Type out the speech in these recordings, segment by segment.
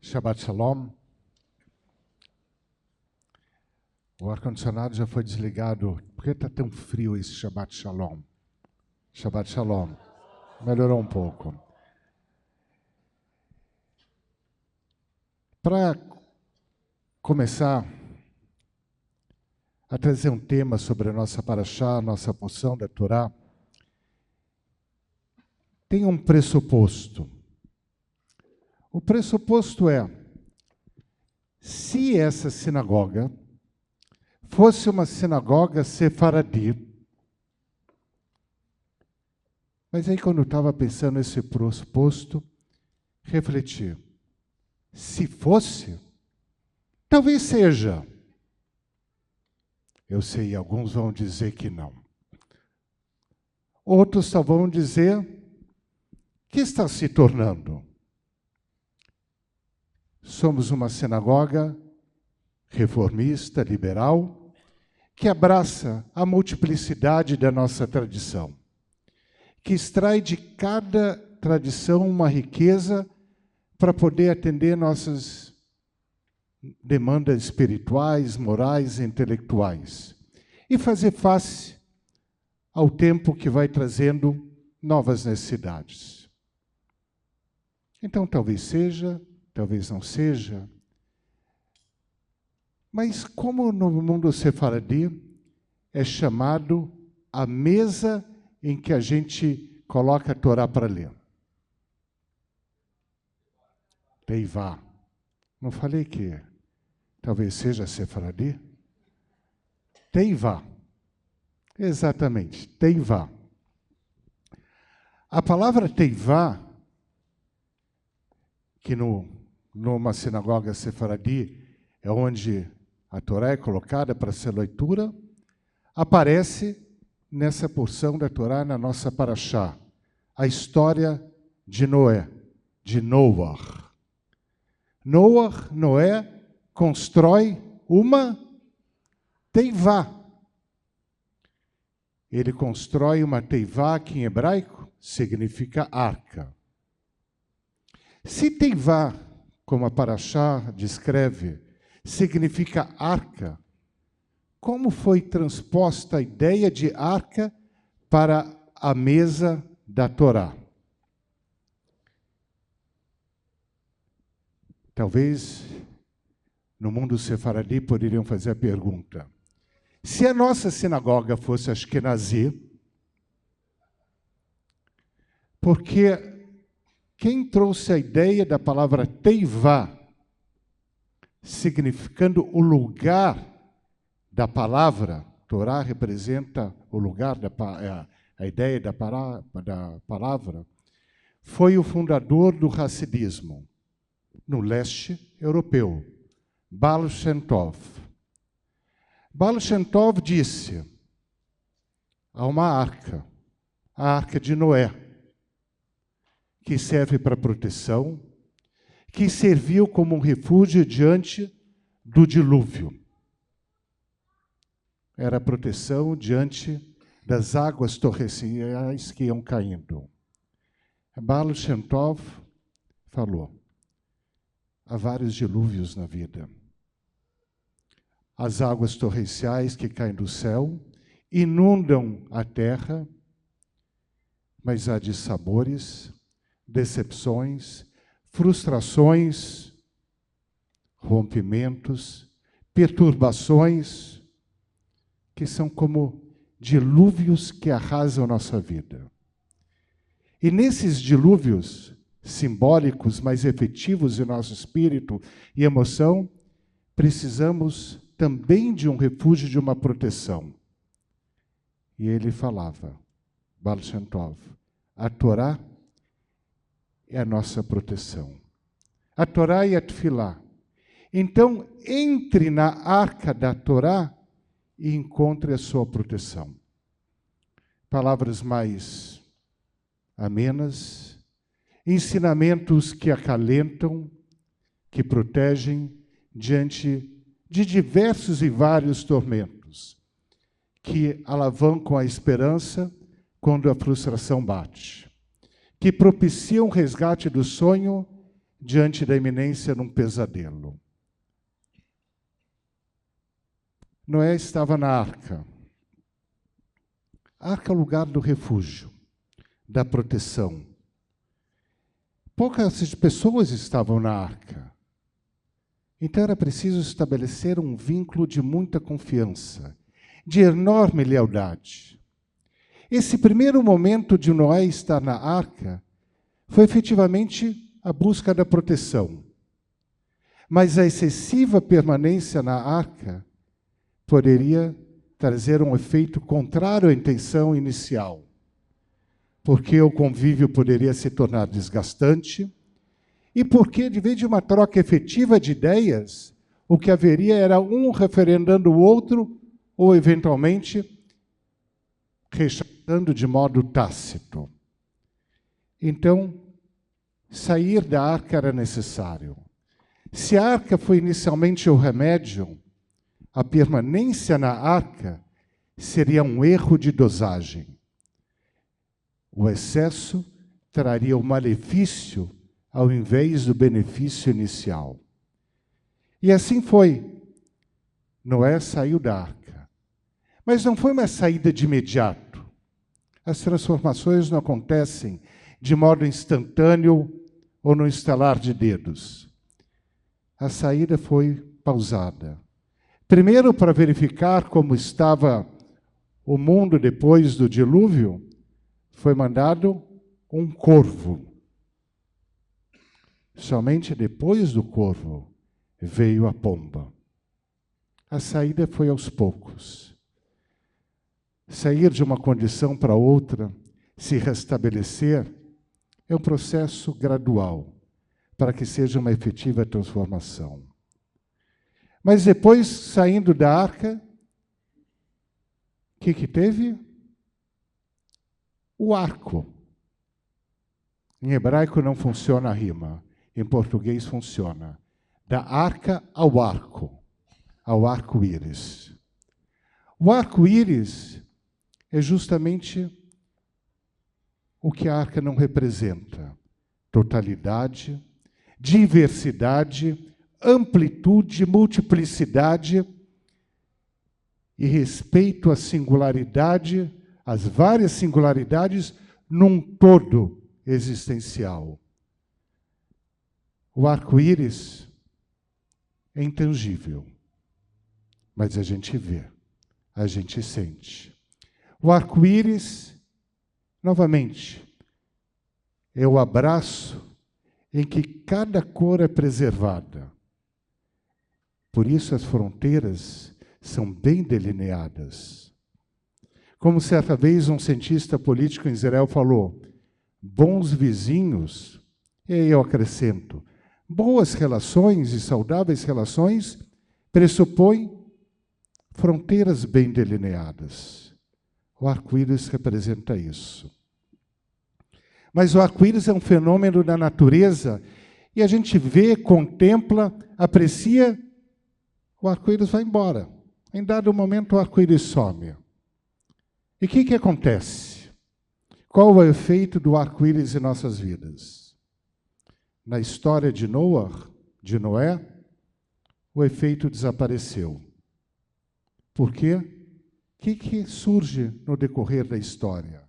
Shabbat Shalom. O ar-condicionado já foi desligado. Por que está tão frio esse Shabbat Shalom? Shabbat Shalom. Melhorou um pouco. Para começar a trazer um tema sobre a nossa paraxá, a nossa porção da Torá, tem um pressuposto. O pressuposto é, se essa sinagoga fosse uma sinagoga sefaradi, mas aí quando eu estava pensando nesse pressuposto, refleti, se fosse, talvez seja. Eu sei, alguns vão dizer que não. Outros só vão dizer que está se tornando. Somos uma sinagoga reformista, liberal, que abraça a multiplicidade da nossa tradição, que extrai de cada tradição uma riqueza para poder atender nossas demandas espirituais, morais e intelectuais, e fazer face ao tempo que vai trazendo novas necessidades. Então, talvez seja, talvez não seja, mas como no mundo sefaradi é chamado a mesa em que a gente coloca a Torá para ler. Teivá. Não falei que talvez seja sefaradi? Teivá. Exatamente, teivá. A palavra teivá, que numa sinagoga sefaradi é onde a Torá é colocada para ser leitura, aparece nessa porção da Torá, na nossa paraxá, a história de Noé, de Noah. Noé, constrói uma teivá. Ele constrói uma teivá que em hebraico significa arca. Se teivá, como a paraxá descreve, significa arca, como foi transposta a ideia de arca para a mesa da Torá? Talvez no mundo sefaradi poderiam fazer a pergunta: se a nossa sinagoga fosse Ashkenazi, porque quem trouxe a ideia da palavra teivá, significando o lugar da palavra, Torá representa o lugar, a ideia da palavra, foi o fundador do Hassidismo, no leste europeu, Baal Shem Tov. Baal Shem Tov disse, há uma arca, a arca de Noé, que serve para proteção, que serviu como um refúgio diante do dilúvio. Era a proteção diante das águas torrenciais que iam caindo. Baal Shem Tov falou, há vários dilúvios na vida. As águas torrenciais que caem do céu inundam a terra, mas há dissabores, decepções, frustrações, rompimentos, perturbações, que são como dilúvios que arrasam nossa vida. E nesses dilúvios simbólicos, mais efetivos em nosso espírito e emoção, precisamos também de um refúgio, de uma proteção. E ele falava, Baal Shem Tov, a Torá é a nossa proteção. A Torá e a Tefilá. Então, entre na arca da Torá e encontre a sua proteção. Palavras mais amenas, ensinamentos que acalentam, que protegem diante de diversos e vários tormentos, que alavancam a esperança quando a frustração bate, que propiciam o resgate do sonho diante da iminência de um pesadelo. Noé estava na arca. A arca é o lugar do refúgio, da proteção. Poucas pessoas estavam na arca. Então era preciso estabelecer um vínculo de muita confiança, de enorme lealdade. Esse primeiro momento de Noé estar na arca foi efetivamente a busca da proteção. Mas a excessiva permanência na arca poderia trazer um efeito contrário à intenção inicial, porque o convívio poderia se tornar desgastante e porque, de vez de uma troca efetiva de ideias, o que haveria era um referendando o outro ou, eventualmente, rechaçando de modo tácito. Então, sair da arca era necessário. Se a arca foi inicialmente o remédio, a permanência na arca seria um erro de dosagem. O excesso traria o malefício ao invés do benefício inicial. E assim foi. Noé saiu da arca. Mas não foi uma saída de imediato. As transformações não acontecem de modo instantâneo ou no estalar de dedos. A saída foi pausada. Primeiro, para verificar como estava o mundo depois do dilúvio, foi mandado um corvo. Somente depois do corvo veio a pomba. A saída foi aos poucos. Sair de uma condição para outra, se restabelecer, é um processo gradual, para que seja uma efetiva transformação. Mas depois, saindo da arca, o que teve? O arco. Em hebraico não funciona a rima, em português funciona. Da arca ao arco-íris. O arco-íris é justamente o que a arca não representa: totalidade, diversidade, amplitude, multiplicidade e respeito à singularidade, às várias singularidades num todo existencial. O arco-íris é intangível, mas a gente vê, a gente sente. O arco-íris, novamente, é o abraço em que cada cor é preservada. Por isso as fronteiras são bem delineadas. Como certa vez um cientista político em Israel falou, bons vizinhos, e aí eu acrescento, boas relações e saudáveis relações pressupõem fronteiras bem delineadas. O arco-íris representa isso. Mas o arco-íris é um fenômeno da natureza e a gente vê, contempla, aprecia, o arco-íris vai embora. Em dado momento o arco-íris some. E o que acontece? Qual é o efeito do arco-íris em nossas vidas? Na história de Noé, o efeito desapareceu. Por quê? O que surge no decorrer da história?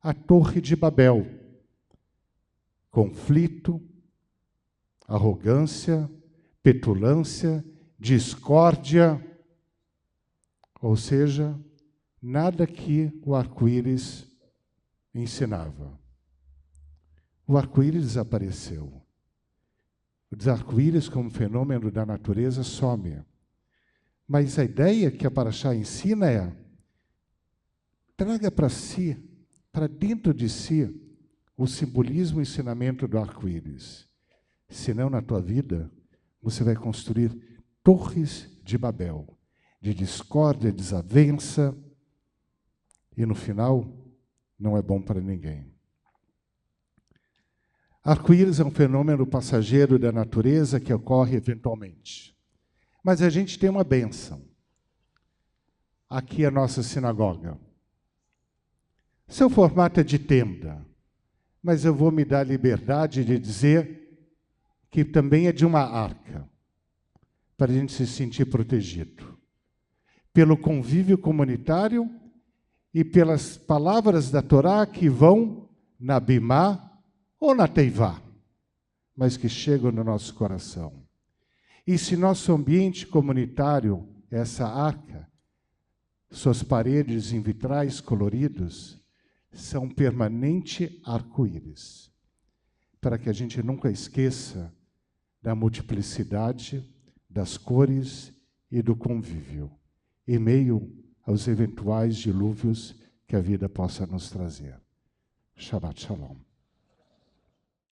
A Torre de Babel. Conflito, arrogância, petulância, discórdia, ou seja, nada que o arco-íris ensinava. O arco-íris desapareceu. O arco-íris, como fenômeno da natureza, some. Mas a ideia que a Paraxá ensina é: traga para si, para dentro de si, o simbolismo e o ensinamento do arco-íris. Senão, na tua vida, você vai construir torres de Babel, de discórdia, desavença, e no final, não é bom para ninguém. Arco-íris é um fenômeno passageiro da natureza que ocorre eventualmente. Mas a gente tem uma bênção. Aqui é a nossa sinagoga. Seu formato é de tenda, mas eu vou me dar a liberdade de dizer que também é de uma arca, para a gente se sentir protegido. Pelo convívio comunitário e pelas palavras da Torá que vão na Bimá ou na Teivá, mas que chegam no nosso coração. E se nosso ambiente comunitário é essa arca, suas paredes em vitrais coloridos são permanente arco-íris, para que a gente nunca esqueça da multiplicidade, das cores e do convívio, em meio aos eventuais dilúvios que a vida possa nos trazer. Shabbat Shalom.